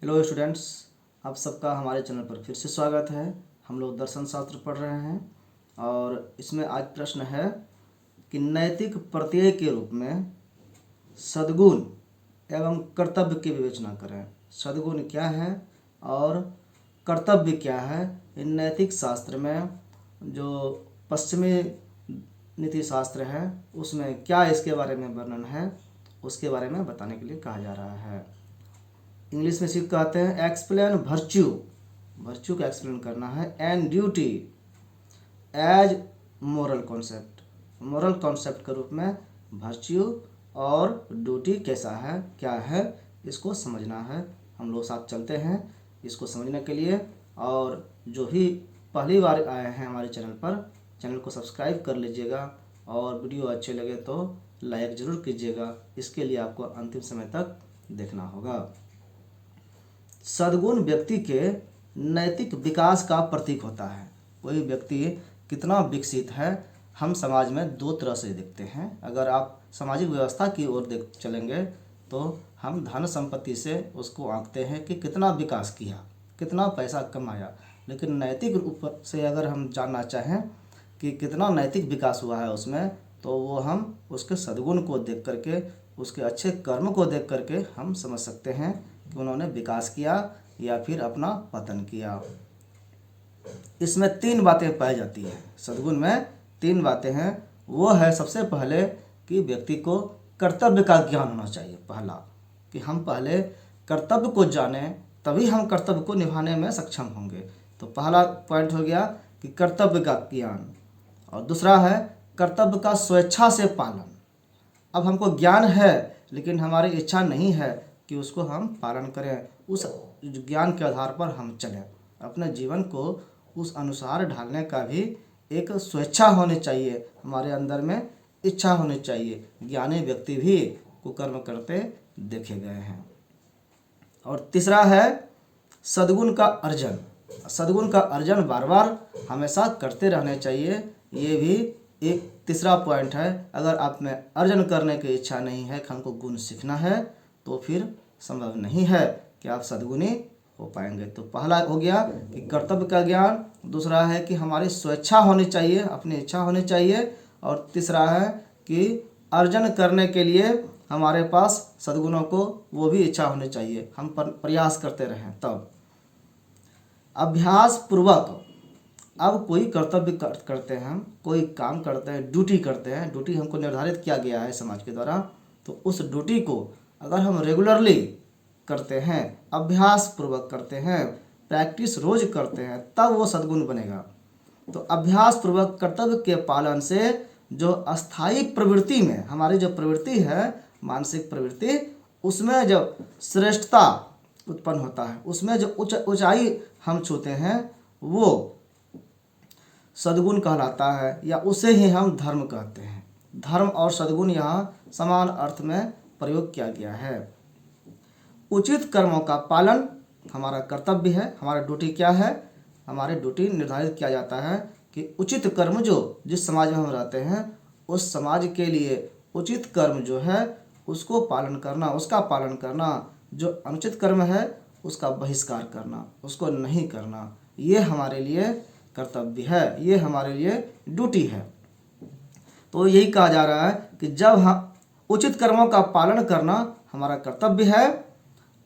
Hello students, आप सबका हमारे चैनल पर फिर से स्वागत है। हम लोग दर्शन शास्त्र पढ़ रहे हैं और इसमें आज प्रश्न है कि नैतिक प्रत्यय के रूप में सद्गुण एवं कर्तव्य की विवेचना करें। सद्गुण क्या है और कर्तव्य क्या है? इन नैतिक शास्त्र में जो पश्चिमी नीति शास्त्र है उसमें क्या इसके बारे में वर्णन है, उसके बारे में बताने के लिए कहा जा रहा है। इंग्लिश में सिर्फ कहते हैं एक्सप्लेन वर्च्यू, वर्च्यू का एक्सप्लेन करना है, and duty as moral concept, moral concept के रूप में वर्च्यू और ड्यूटी कैसा है, क्या है, इसको समझना है। हम लोग साथ चलते हैं इसको समझने के लिए। और जो भी पहली बार आए हैं हमारे चैनल पर, चैनल को सब्सक्राइब कर लीजिएगा और वीडियो अच्छे लगे तो लाइक ज़रूर कीजिएगा। इसके लिए आपको अंतिम समय तक देखना होगा। सद्गुण व्यक्ति के नैतिक विकास का प्रतीक होता है। कोई व्यक्ति कितना विकसित है हम समाज में दो तरह से देखते हैं। अगर आप सामाजिक व्यवस्था की ओर देख चलेंगे तो हम धन संपत्ति से उसको आंकते हैं कि कितना विकास किया, कितना पैसा कमाया। लेकिन नैतिक रूप से अगर हम जानना चाहें कि कितना नैतिक विकास हुआ है उसमें, तो वो हम उसके सद्गुण को देख करके, उसके अच्छे कर्म को देख करके हम समझ सकते हैं कि उन्होंने विकास किया या फिर अपना पतन किया। इसमें तीन बातें पाई जाती हैं। सद्गुण में तीन बातें हैं। वो है सबसे पहले कि व्यक्ति को कर्तव्य का ज्ञान होना चाहिए। पहला कि हम पहले कर्तव्य को जानें, तभी हम कर्तव्य को निभाने में सक्षम होंगे। तो पहला पॉइंट हो गया कि कर्तव्य का ज्ञान। और दूसरा है कर्तव्य का स्वेच्छा से पालन। अब हमको ज्ञान है लेकिन हमारी इच्छा नहीं है कि उसको हम पालन करें, उस ज्ञान के आधार पर हम चलें। अपने जीवन को उस अनुसार ढालने का भी एक स्वेच्छा होनी चाहिए, हमारे अंदर में इच्छा होनी चाहिए। ज्ञानी व्यक्ति भी कुकर्म करते देखे गए हैं। और तीसरा है सद्गुण का अर्जन। सद्गुण का अर्जन बार बार हमेशा करते रहने चाहिए। ये भी एक तीसरा पॉइंट है। अगर आप में अर्जन करने की इच्छा नहीं है कि हमको गुण सीखना है, तो फिर संभव नहीं है कि आप सद्गुणी हो पाएंगे। तो पहला हो गया कि कर्तव्य का ज्ञान, दूसरा है कि हमारी स्वेच्छा होनी चाहिए, अपनी इच्छा होनी चाहिए, और तीसरा है कि अर्जन करने के लिए हमारे पास सद्गुणों को वो भी इच्छा होनी चाहिए, हम प्रयास करते रहें। तब अभ्यास पूर्वक अब कोई कर्तव्य करते हैं, हम कोई काम करते हैं, ड्यूटी करते हैं, ड्यूटी हमको निर्धारित किया गया है समाज के द्वारा, तो उस ड्यूटी को अगर हम रेगुलरली करते हैं, अभ्यास पूर्वक करते हैं, प्रैक्टिस रोज करते हैं, तब वो सद्गुण बनेगा। तो अभ्यास पूर्वक कर्तव्य के पालन से जो अस्थायी प्रवृत्ति में हमारी जो प्रवृत्ति है, मानसिक प्रवृत्ति, उसमें जो श्रेष्ठता उत्पन्न होता है, उसमें जो ऊंचाई हम छूते हैं, वो सद्गुण कहलाता है, या उसे ही हम धर्म कहते हैं। धर्म और सद्गुण यहाँ समान अर्थ में प्रयोग किया गया है। उचित कर्मों का पालन हमारा कर्तव्य है। हमारा ड्यूटी क्या है? हमारे ड्यूटी निर्धारित किया जाता है कि उचित कर्म जो जिस समाज में हम रहते हैं, उस समाज के लिए उचित कर्म जो है उसको पालन करना, उसका पालन करना। जो अनुचित कर्म है उसका बहिष्कार करना, उसको नहीं करना, ये हमारे लिए कर्तव्य है, ये हमारे लिए ड्यूटी है। तो यही कहा जा रहा है कि जब हम उचित कर्मों का पालन करना हमारा कर्तव्य है,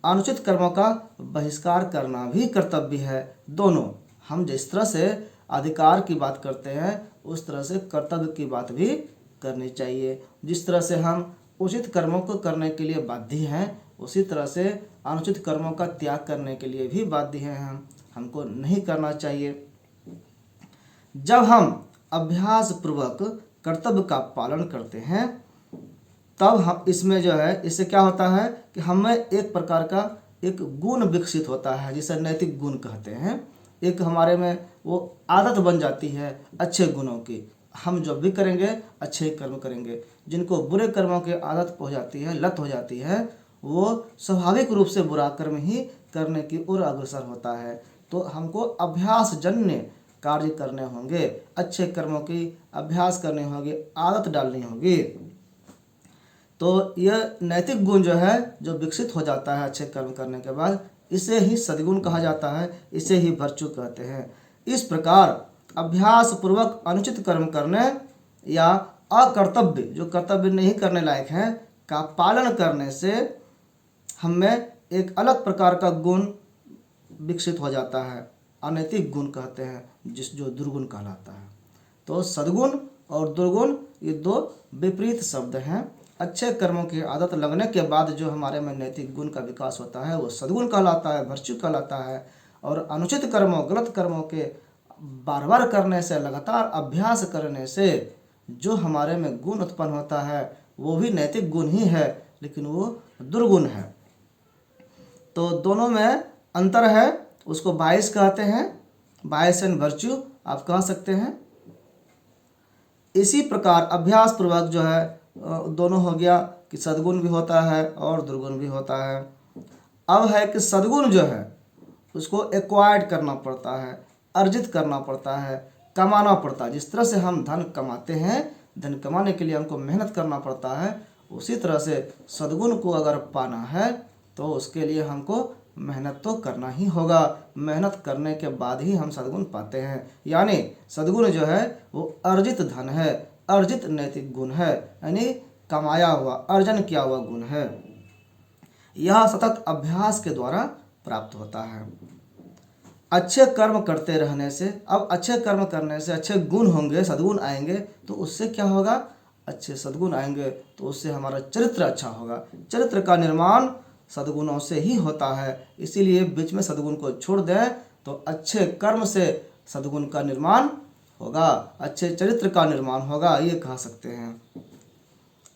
अनुचित कर्मों का बहिष्कार करना भी कर्तव्य है। दोनों, हम जिस तरह से अधिकार की बात करते हैं उस तरह से कर्तव्य की बात भी करनी चाहिए। जिस तरह से हम उचित कर्मों को करने के लिए बाध्य हैं, उसी तरह से अनुचित कर्मों का त्याग करने के लिए भी बाध्य हैं। हमको नहीं करना चाहिए। जब हम अभ्यास पूर्वक कर्तव्य का पालन करते हैं, तब हम इसमें जो है, इससे क्या होता है कि हमें एक प्रकार का एक गुण विकसित होता है, जिसे नैतिक गुण कहते हैं। एक हमारे में वो आदत बन जाती है अच्छे गुणों की। हम जो भी करेंगे अच्छे कर्म करेंगे। जिनको बुरे कर्मों की आदत हो जाती है, लत हो जाती है, वो स्वाभाविक रूप से बुरा कर्म ही करने की ओर अग्रसर होता है। तो हमको अभ्यास जन्य कार्य करने होंगे, अच्छे कर्मों की अभ्यास करनी होगी, आदत डालनी होगी। तो यह नैतिक गुण जो है, जो विकसित हो जाता है अच्छे कर्म करने के बाद, इसे ही सद्गुण कहा जाता है, इसे ही वर्चू कहते हैं। इस प्रकार अभ्यास पूर्वक अनुचित कर्म करने या अकर्तव्य, जो कर्तव्य नहीं करने लायक है, का पालन करने से हमें एक अलग प्रकार का गुण विकसित हो जाता है, अनैतिक गुण कहते हैं, जो दुर्गुण कहलाता है। तो सद्गुण और दुर्गुण ये दो विपरीत शब्द हैं। अच्छे कर्मों की आदत लगने के बाद जो हमारे में नैतिक गुण का विकास होता है वो सद्गुण कहलाता है, वर्च्यू कहलाता है। और अनुचित कर्मों, गलत कर्मों के बार बार करने से, लगातार अभ्यास करने से जो हमारे में गुण उत्पन्न होता है वो भी नैतिक गुण ही है, लेकिन वो दुर्गुण है। तो दोनों में अंतर है, उसको बाइस कहते हैं, बाइस एंड वर्च्यू आप कह सकते हैं। इसी प्रकार अभ्यास पूर्वक जो है दोनों हो गया कि सद्गुण भी होता है और दुर्गुण भी होता है। अब है कि सद्गुण जो है उसको एक्वायर्ड करना पड़ता है, अर्जित करना पड़ता है, कमाना पड़ता है। जिस तरह से हम धन कमाते हैं, धन कमाने के लिए हमको मेहनत करना पड़ता है, उसी तरह से सद्गुण को अगर पाना है तो उसके लिए हमको मेहनत तो करना ही होगा। मेहनत करने के बाद ही हम सद्गुण पाते हैं। यानी सद्गुण जो है वो अर्जित धन है, अर्जित नैतिक गुण है, यानी कमाया हुआ, अर्जन किया हुआ गुण है। यह सतत अभ्यास के द्वारा प्राप्त होता है। अच्छे कर्म करते रहने से, अब अच्छे कर्म करने से अच्छे गुण होंगे, सद्गुण आएंगे, तो उससे क्या होगा, अच्छे सद्गुण आएंगे तो उससे हमारा चरित्र अच्छा होगा। चरित्र का निर्माण सद्गुणों से ही होता है। इसीलिए बीच में सद्गुण को छोड़ दें तो अच्छे कर्म से सद्गुण का निर्माण होगा, अच्छे चरित्र का निर्माण होगा, ये कह सकते हैं।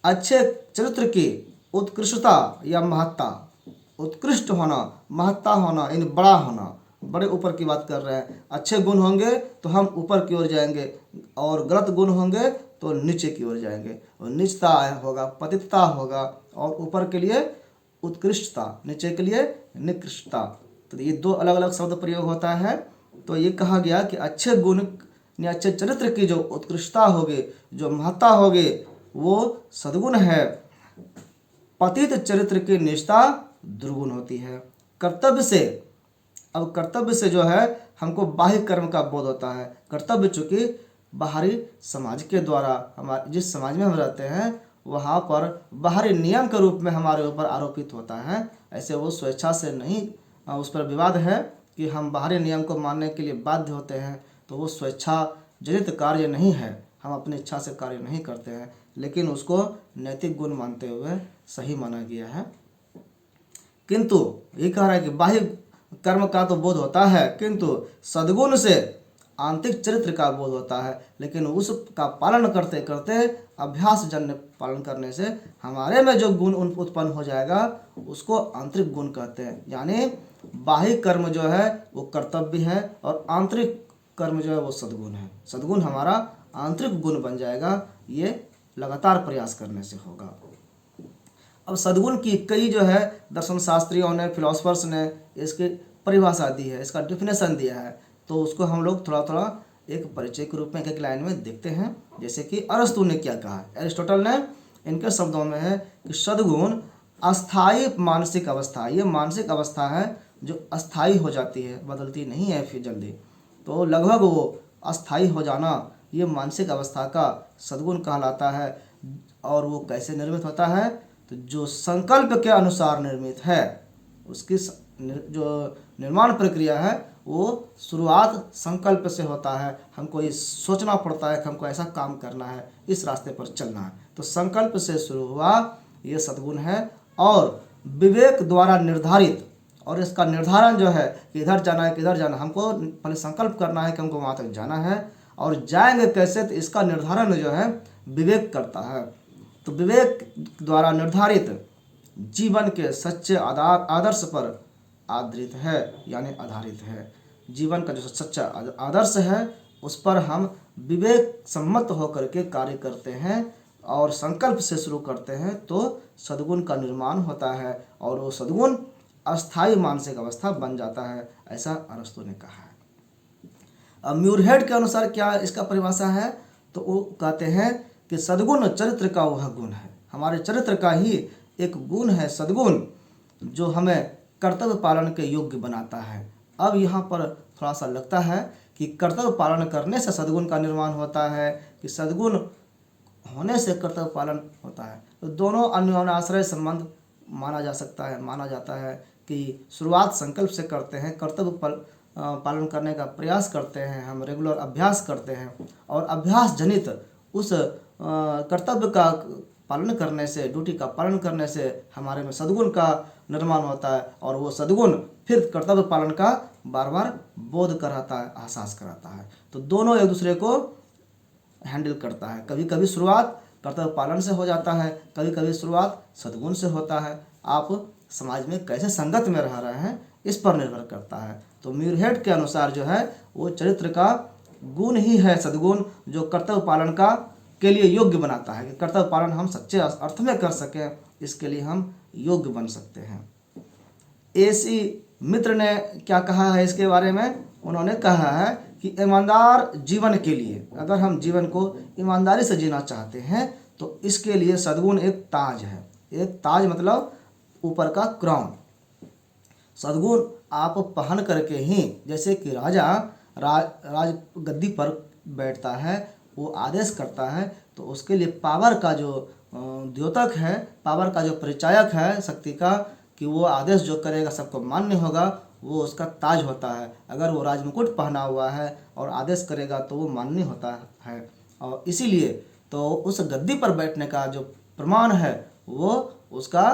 अच्छे चरित्र की उत्कृष्टता या महत्ता, उत्कृष्ट होना, महत्ता होना, इन बड़ा होना, बड़े ऊपर की बात कर रहे हैं। अच्छे गुण होंगे तो हम ऊपर की ओर जाएंगे और गलत गुण होंगे तो नीचे की ओर जाएंगे। और नीचता होगा, पतितता होगा, और ऊपर के लिए उत्कृष्टता, नीचे के लिए निकृष्टता। तो ये दो अलग अलग शब्द प्रयोग होता है। तो ये कहा गया कि अच्छे गुण या अच्छे चरित्र की जो उत्कृष्टता होगी, जो महत्ता होगी, वो सद्गुण है। पतित चरित्र की निष्ठा दुर्गुण होती है। कर्तव्य से, अब कर्तव्य से जो है हमको बाह्य कर्म का बोध होता है। कर्तव्य चूँकि बाहरी समाज के द्वारा, हमारे जिस समाज में हम रहते हैं वहाँ पर बाहरी नियम के रूप में हमारे ऊपर आरोपित होता है। ऐसे वो स्वेच्छा से नहीं, उस पर विवाद है कि हम बाहरी नियम को मानने के लिए बाध्य होते हैं, तो वो स्वेच्छा जनित कार्य नहीं है, हम अपनी इच्छा से कार्य नहीं करते हैं, लेकिन उसको नैतिक गुण मानते हुए सही माना गया है। किंतु ये कह रहा है कि बाह्य कर्म का तो बोध होता है, किंतु सद्गुण से आंतरिक चरित्र का बोध होता है। लेकिन उसका पालन करते करते, अभ्यास जन्य पालन करने से हमारे में जो गुण उत्पन्न हो जाएगा उसको आंतरिक गुण कहते हैं। यानी बाह्य कर्म जो है वो कर्तव्य है और आंतरिक कर्म जो है वो सद्गुण है। सद्गुण हमारा आंतरिक गुण बन जाएगा, ये लगातार प्रयास करने से होगा। अब सद्गुण की कई जो है दर्शन शास्त्रियों ने, फिलोसफर्स ने इसकी परिभाषा दी है, इसका डिफिनेशन दिया है। तो उसको हम लोग थोड़ा थोड़ा एक परिचय के रूप में एक लाइन में देखते हैं। जैसे कि अरस्तु ने क्या कहा, एरिस्टोटल ने, इनके शब्दों में है कि सद्गुण अस्थायी मानसिक अवस्था, ये मानसिक अवस्था है जो अस्थायी हो जाती है, बदलती नहीं है फिर जल्दी। तो लगभग वो अस्थायी हो जाना, ये मानसिक अवस्था का सद्गुण कहलाता है। और वो कैसे निर्मित होता है, तो जो संकल्प के अनुसार निर्मित है, उसकी जो निर्माण प्रक्रिया है वो शुरुआत संकल्प से होता है। हमको ये सोचना पड़ता है कि हमको ऐसा काम करना है, इस रास्ते पर चलना है, तो संकल्प से शुरू हुआ, ये सद्गुण है। और विवेक द्वारा निर्धारित, और इसका निर्धारण जो है कि इधर जाना है, किधर जाना, हमको पहले संकल्प करना है कि हमको वहाँ तक जाना है, और जाएंगे कैसे, तो इसका निर्धारण जो है विवेक करता है। तो विवेक द्वारा निर्धारित जीवन के सच्चे आदर्श पर आधारित है, यानी आधारित है। जीवन का जो सच्चा आदर्श है उस पर हम विवेक सम्मत होकर के कार्य करते हैं और संकल्प से शुरू करते हैं, तो सद्गुण का निर्माण होता है और वो सद्गुण अस्थायी मानसिक अवस्था बन जाता है, ऐसा अरस्तु ने कहा है। अब म्यूरहेड के अनुसार क्या इसका परिभाषा है, तो वो कहते हैं कि सद्गुण चरित्र का वह गुण है, हमारे चरित्र का ही एक गुण है सद्गुण, जो हमें कर्तव्य पालन के योग्य बनाता है। अब यहाँ पर थोड़ा सा लगता है कि कर्तव्य पालन करने से सद्गुण का निर्माण होता है कि सद्गुण होने से कर्तव्य पालन होता है। तो दोनों अन्योन्याश्रय संबंध माना जा सकता है। माना जाता है कि शुरुआत संकल्प से करते हैं, कर्तव्य पालन करने का प्रयास करते हैं, हम रेगुलर अभ्यास करते हैं और अभ्यास जनित उस कर्तव्य का पालन करने से, ड्यूटी का पालन करने से हमारे में सद्गुण का निर्माण होता है और वो सद्गुण फिर कर्तव्य पालन का बार बार बोध कराता है, एहसास कराता है। तो दोनों एक दूसरे को हैंडल करता है। कभी कभी शुरुआत कर्तव्य पालन से हो जाता है, कभी कभी शुरुआत सद्गुण से होता है। आप समाज में कैसे संगत में रह रहे हैं इस पर निर्भर करता है। तो म्यूरहेड के अनुसार जो है वो चरित्र का गुण ही है सद्गुण, जो कर्तव्य पालन का के लिए योग्य बनाता है कि कर्तव्य पालन हम सच्चे अर्थ में कर सकें, इसके लिए हम योग्य बन सकते हैं। एसी मित्र ने क्या कहा है इसके बारे में? उन्होंने कहा है कि ईमानदार जीवन के लिए, अगर हम जीवन को ईमानदारी से जीना चाहते हैं तो इसके लिए सद्गुण एक ताज है। एक ताज मतलब ऊपर का क्राउन। सद्गुण आप पहन करके ही, जैसे कि राजा राज गद्दी पर बैठता है, वो आदेश करता है तो उसके लिए पावर का जो द्योतक है, पावर का जो परिचायक है शक्ति का, कि वो आदेश जो करेगा सबको मान्य होगा, वो उसका ताज होता है। अगर वो राजमुकुट पहना हुआ है और आदेश करेगा तो वो मान्य होता है। और इसीलिए तो उस गद्दी पर बैठने का जो प्रमाण है वो उसका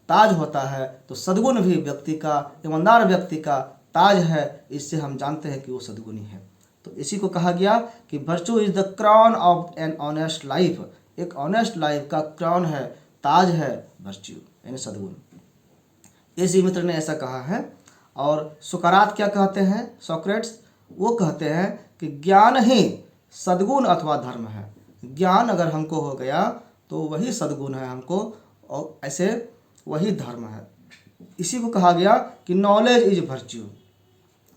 ताज होता है। तो सद्गुण भी व्यक्ति का, ईमानदार व्यक्ति का ताज है। इससे हम जानते हैं कि वो सद्गुणी है। तो इसी को कहा गया कि virtue is the crown of an honest life. एक ऑनेस्ट लाइफ का क्राउन है, ताज है वर्च्यू यानी सद्गुण। एसी मित्र ने ऐसा कहा है। और सुकरात क्या कहते हैं? सोक्रेट्स वो कहते हैं कि ज्ञान ही सद्गुण अथवा धर्म है। ज्ञान अगर हमको हो गया तो वही सद्गुण है हमको, और ऐसे वही धर्म है। इसी को कहा गया कि नॉलेज इज वर्च्यू।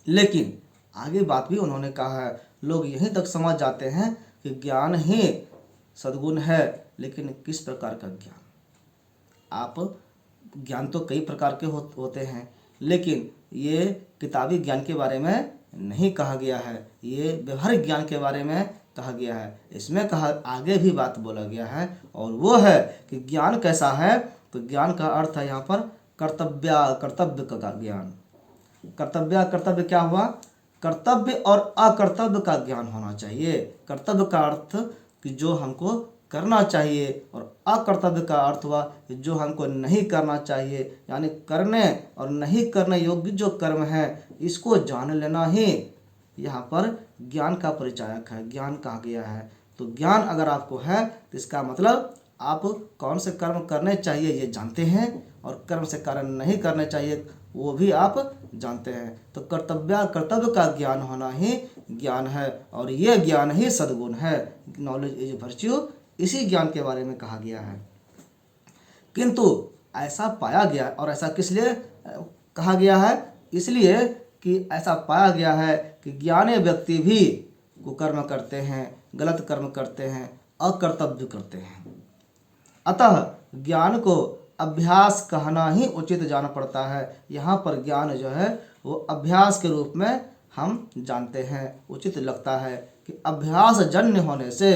लेकिन आगे बात भी उन्होंने कहा है, लोग यहीं तक समझ जाते हैं कि ज्ञान ही सद्गुण है, लेकिन किस प्रकार का ज्ञान? आप ज्ञान तो कई प्रकार के होते हैं, लेकिन ये किताबी ज्ञान के बारे में नहीं कहा गया है, ये व्यवहारिक ज्ञान के बारे में कहा गया है। इसमें कहा आगे भी बात बोला गया है, और वो है कि ज्ञान कैसा है। तो ज्ञान का अर्थ है यहाँ पर कर्तव्य का ज्ञान। कर्तव्य क्या हुआ? कर्तव्य और अकर्तव्य का ज्ञान होना चाहिए। कर्तव्य का अर्थ कि जो हमको करना चाहिए, और अकर्तव्य का अर्थ हुआ कि जो हमको नहीं करना चाहिए, यानी करने और नहीं करने योग्य जो कर्म है, इसको जान लेना ही यहाँ पर ज्ञान का परिचायक है, ज्ञान कहा गया है। तो ज्ञान अगर आपको है तो इसका मतलब आप कौन से कर्म करने चाहिए ये जानते हैं, और कर्म से कार्य नहीं करने चाहिए वो भी आप जानते हैं। तो कर्तव्य का ज्ञान होना ही ज्ञान है, और ये ज्ञान ही सद्गुण है। नॉलेज इज वर्च्यू, इसी ज्ञान के बारे में कहा गया है। किंतु ऐसा पाया गया, और ऐसा किस लिए कहा गया है? इसलिए कि ऐसा पाया गया है कि ज्ञानी व्यक्ति भी कुकर्म करते हैं, गलत कर्म करते हैं, अकर्तव्य करते हैं। अतः ज्ञान को अभ्यास कहना ही उचित जान पड़ता है। यहाँ पर ज्ञान जो है वो अभ्यास के रूप में हम जानते हैं। उचित लगता है कि अभ्यास जन्य होने से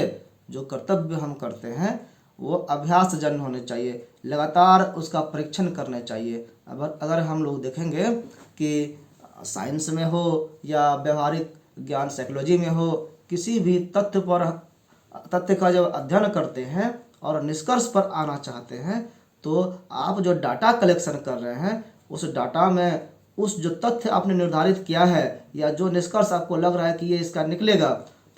जो कर्तव्य हम करते हैं वो अभ्यास जन्य होने चाहिए, लगातार उसका परीक्षण करने चाहिए। अगर हम लोग देखेंगे कि साइंस में हो या व्यवहारिक ज्ञान साइकोलॉजी में हो, किसी भी तथ्य का जब अध्ययन करते हैं और निष्कर्ष पर आना चाहते हैं, तो आप जो डाटा कलेक्शन कर रहे हैं उस डाटा में उस जो तथ्य आपने निर्धारित किया है या जो निष्कर्ष आपको लग रहा है कि ये इसका निकलेगा,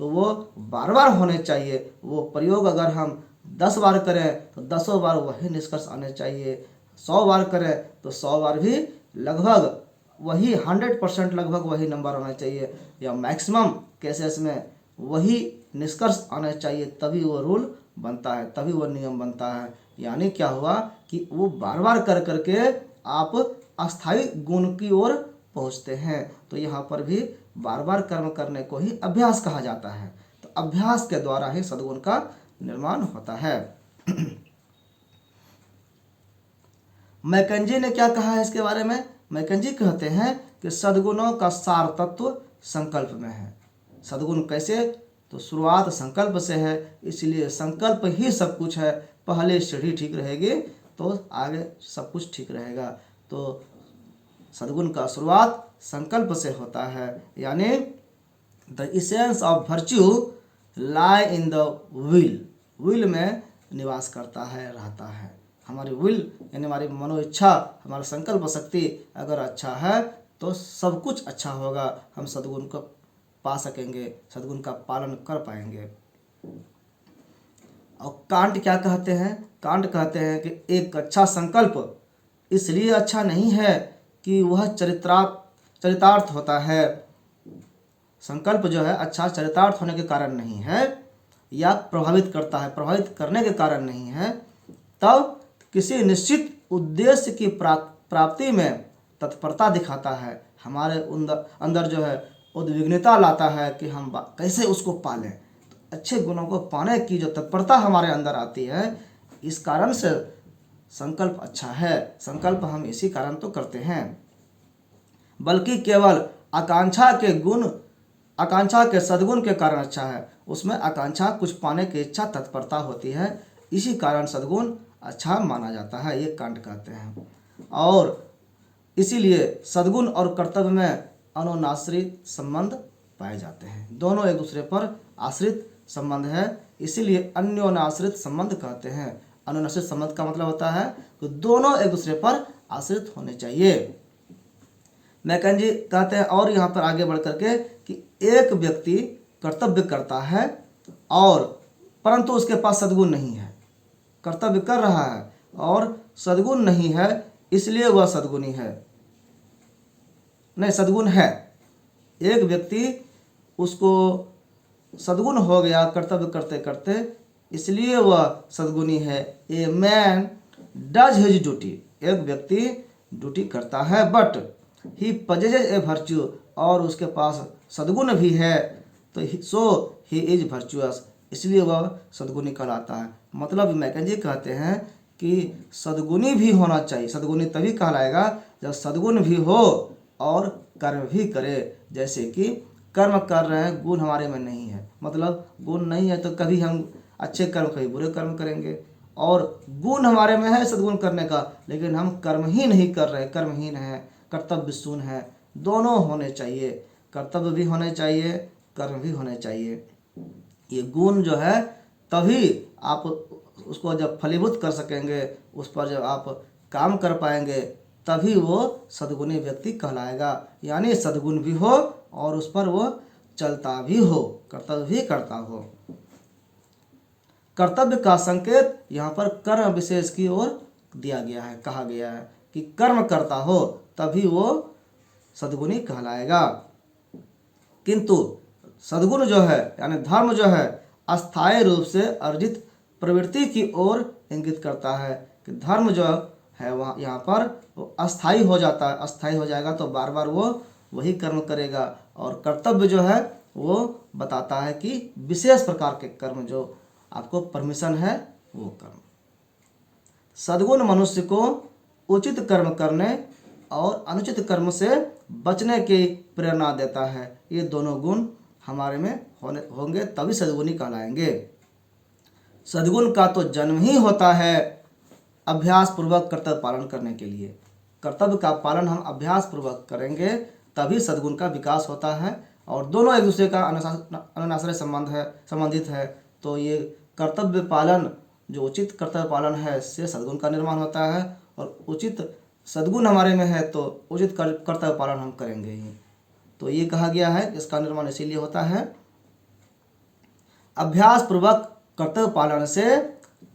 तो वो बार बार होने चाहिए। वो प्रयोग अगर हम 10 बार करें तो 10 बार वही निष्कर्ष आने चाहिए। 100 बार करें तो 100 बार भी लगभग वही 100% लगभग वही नंबर होना चाहिए, या मैक्सिमम केसेस में वही निष्कर्ष आना चाहिए। तभी वो रूल बनता है, तभी वो नियम बनता है। यानी क्या हुआ कि वो बार बार कर करके आप अस्थायी गुण की ओर पहुँचते हैं। तो यहाँ पर भी बार बार कर्म करने को ही अभ्यास कहा जाता है। तो अभ्यास के द्वारा ही सद्गुण का निर्माण होता है। मैकेंजी ने क्या कहा है इसके बारे में? मैकेंजी कहते हैं कि सद्गुणों का सार तत्व संकल्प में है। सद्गुण कैसे? तो शुरुआत संकल्प से है, इसलिए संकल्प ही सब कुछ है। पहले सीढ़ी ठीक रहेगी तो आगे सब कुछ ठीक रहेगा। तो सद्गुण का शुरुआत संकल्प से होता है, यानी the essence of virtue lie in the will. Will में निवास करता है, रहता है। हमारी विल यानी हमारी मनो इच्छा, हमारा संकल्प शक्ति अगर अच्छा है तो सब कुछ अच्छा होगा। हम सद्गुण को पा सकेंगे, सद्गुण का पालन कर पाएंगे। और कांट क्या कहते हैं? कांट कहते हैं कि एक अच्छा संकल्प इसलिए अच्छा नहीं है कि वह चरितार्थ होता है। संकल्प जो है अच्छा चरितार्थ होने के कारण नहीं है, या प्रभावित करता है, प्रभावित करने के कारण नहीं है, तब किसी निश्चित उद्देश्य की प्राप्ति में तत्परता दिखाता है। हमारे अंदर जो है उद्विग्नता लाता है कि हम कैसे उसको पालें। तो अच्छे गुणों को पाने की जो तत्परता हमारे अंदर आती है, इस कारण से संकल्प अच्छा है। संकल्प हम इसी कारण तो करते हैं, बल्कि केवल आकांक्षा के सद्गुण के कारण अच्छा है। उसमें आकांक्षा, कुछ पाने की इच्छा, तत्परता होती है, इसी कारण सद्गुण अच्छा माना जाता है, ये कांट कहते हैं। और इसीलिए सद्गुण और कर्तव्य में अनुनाश्रित संबंध पाए जाते हैं। दोनों एक दूसरे पर आश्रित संबंध है, इसीलिए अन्योनाश्रित संबंध कहते हैं। अनुनाश्रित संबंध का मतलब होता है कि दोनों एक दूसरे पर आश्रित होने चाहिए। मैकेंजी कहते हैं और यहाँ पर आगे बढ़ करके कि एक व्यक्ति कर्तव्य करता है और परंतु उसके पास सद्गुण नहीं है। कर्तव्य कर रहा है और सद्गुण नहीं है, इसलिए वह सद्गुणी है, नहीं सद्गुण है। एक व्यक्ति उसको सद्गुण हो गया कर्तव्य करते करते, इसलिए वह सद्गुणी है। A man does his duty, एक व्यक्ति ड्यूटी करता है, but he possesses A virtue, और उसके पास सद्गुण भी है, तो सो ही इज वर्चुअस, इसलिए वह सद्गुणी कहलाता है। मतलब मैकेंजी कहते हैं कि सद्गुणी भी होना चाहिए। सद्गुणी तभी कहलाएगा जब सद्गुण भी हो और कर्म भी करे। जैसे कि कर्म कर रहे हैं, गुण हमारे में नहीं है, मतलब गुण नहीं है तो कभी हम अच्छे कर्म कभी बुरे कर्म करेंगे, और गुण हमारे में है सद्गुण करने का, लेकिन हम कर्म ही नहीं कर रहे, कर्महीन है, कर्तव्य शून्य है। दोनों होने चाहिए, कर्तव्य भी होने चाहिए, कर्म भी होने चाहिए। ये गुण जो है तभी आप उसको जब फलीभूत कर सकेंगे, उस पर जब आप काम कर पाएंगे, तभी वो सद्गुणी व्यक्ति कहलाएगा। यानी सद्गुण भी हो और उस पर वो चलता भी हो, कर्तव्य भी करता हो। कर्तव्य का संकेत यहाँ पर कर्म विशेष की ओर दिया गया है, कहा गया है कि कर्म करता हो तभी वो सद्गुणी कहलाएगा। किंतु सद्गुण जो है यानी धर्म जो है अस्थायी रूप से अर्जित प्रवृत्ति की ओर इंगित करता है कि धर्म जो है वहाँ यहाँ पर वो अस्थायी हो जाता है। अस्थायी हो जाएगा तो बार बार वो वही कर्म करेगा, और कर्तव्य जो है वो बताता है कि विशेष प्रकार के कर्म जो आपको परमिशन है वो कर्म। सद्गुण मनुष्य को उचित कर्म करने और अनुचित कर्म से बचने की प्रेरणा देता है। ये दोनों गुण हमारे में होंगे तभी सद्गुणी कहलाएंगे। सद्गुण का तो जन्म ही होता है अभ्यास पूर्वक कर्तव्य पालन करने के लिए। कर्तव्य का पालन हम अभ्यास पूर्वक करेंगे तभी सद्गुण का विकास होता है, और दोनों एक दूसरे का अनुनाश्रय संबंधित है। तो ये कर्तव्य पालन, जो उचित कर्तव्य पालन है, से सद्गुण का निर्माण होता है, और उचित सद्गुण हमारे में है तो उचित कर्तव्य पालन हम करेंगे ही। तो ये कहा गया है, इसका निर्माण इसीलिए होता है। अभ्यास पूर्वक कर्तव्य पालन से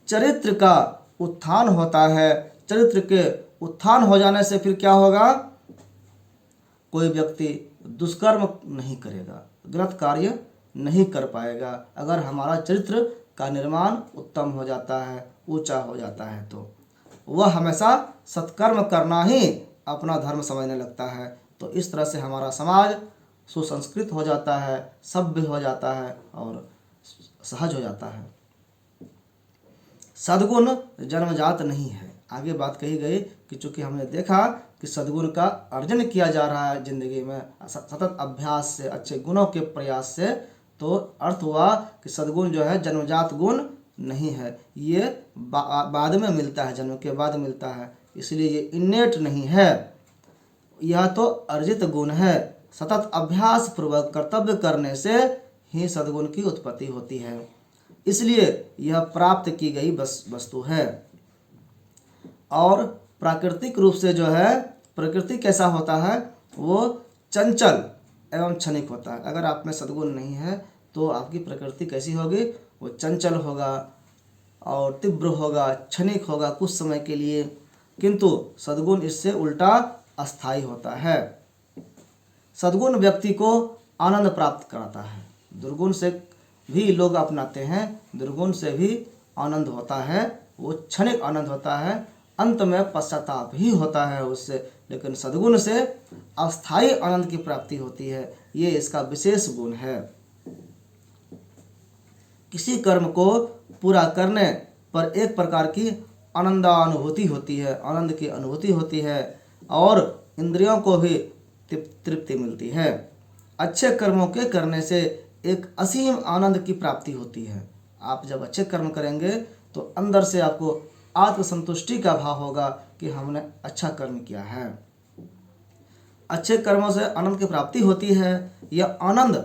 चरित्र का उत्थान होता है। चरित्र के उत्थान हो जाने से फिर क्या होगा? कोई व्यक्ति दुष्कर्म नहीं करेगा, गलत कार्य नहीं कर पाएगा। अगर हमारा चरित्र का निर्माण उत्तम हो जाता है, ऊंचा हो जाता है, तो वह हमेशा सत्कर्म करना ही अपना धर्म समझने लगता है। तो इस तरह से हमारा समाज सुसंस्कृत हो जाता है, सभ्य हो जाता है और सहज हो जाता है। सद्गुण जन्मजात नहीं है, आगे बात कही गई कि चूंकि हमने देखा कि सद्गुण का अर्जन किया जा रहा है जिंदगी में सतत अभ्यास से, अच्छे गुणों के प्रयास से, तो अर्थ हुआ कि सद्गुण जो है जन्मजात गुण नहीं है, ये बाद में मिलता है, जन्म के बाद मिलता है, इसलिए ये इन्नेट नहीं है, यह तो अर्जित गुण है। सतत अभ्यास पूर्वक कर्तव्य करने से ही सद्गुण की उत्पत्ति होती है, इसलिए यह प्राप्त की गई वस्तु है। और प्राकृतिक रूप से जो है, प्रकृति कैसा होता है, वो चंचल एवं क्षणिक होता है। अगर आप में सद्गुण नहीं है तो आपकी प्रकृति कैसी होगी, वो चंचल होगा और तीव्र होगा, क्षणिक होगा कुछ समय के लिए, किंतु सद्गुण इससे उल्टा अस्थायी होता है। सद्गुण व्यक्ति को आनंद प्राप्त कराता है, दुर्गुण से भी लोग अपनाते हैं, दुर्गुण से भी आनंद होता है, वो क्षणिक आनंद होता है, अंत में पश्चाताप ही होता है उससे, लेकिन सद्गुण से अस्थायी आनंद की प्राप्ति होती है, ये इसका विशेष गुण है। किसी कर्म को पूरा करने पर एक प्रकार की आनंदानुभूति होती है, आनंद की अनुभूति होती है और इंद्रियों को भी तृप्ति मिलती है। अच्छे कर्मों के करने से एक असीम आनंद की प्राप्ति होती है। आप जब अच्छे कर्म करेंगे तो अंदर से आपको आत्मसंतुष्टि का भाव होगा कि हमने अच्छा कर्म किया है। अच्छे कर्मों से आनंद की प्राप्ति होती है। यह आनंद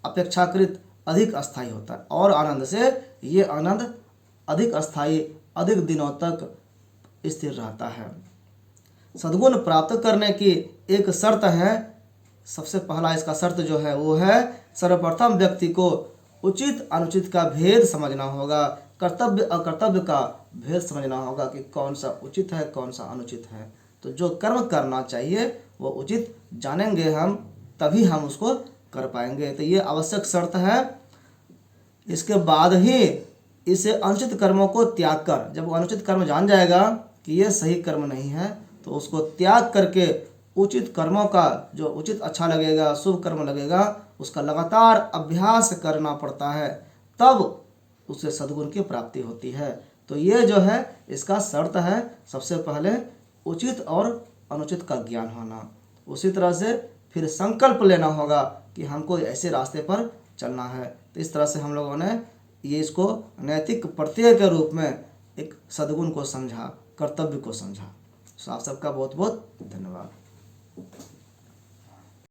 अपेक्षाकृत अधिक अस्थायी होता है और आनंद से ये आनंद अधिक अस्थायी, अधिक दिनों तक स्थिर रहता है। सद्गुण प्राप्त करने की एक शर्त है, सबसे पहला इसका शर्त जो है वो है, सर्वप्रथम व्यक्ति को उचित अनुचित का भेद समझना होगा, कर्तव्य अकर्तव्य का भेद समझना होगा कि कौन सा उचित है कौन सा अनुचित है। तो जो कर्म करना चाहिए वो उचित जानेंगे हम, तभी हम उसको कर पाएंगे। तो ये आवश्यक शर्त है। इसके बाद ही इसे अनुचित कर्मों को त्याग कर, जब वो अनुचित कर्म जान जाएगा कि ये सही कर्म नहीं है, तो उसको त्याग करके उचित कर्मों का, जो उचित अच्छा लगेगा, शुभ कर्म लगेगा, उसका लगातार अभ्यास करना पड़ता है, तब उसे सद्गुण की प्राप्ति होती है। तो ये जो है इसका शर्त है, सबसे पहले उचित और अनुचित का ज्ञान होना। उसी तरह से फिर संकल्प लेना होगा कि हमको ऐसे रास्ते पर चलना है। तो इस तरह से हम लोगों ने ये इसको नैतिक प्रत्यय के रूप में एक सद्गुण को समझा, कर्तव्य को समझा। तो आप सबका बहुत बहुत धन्यवाद।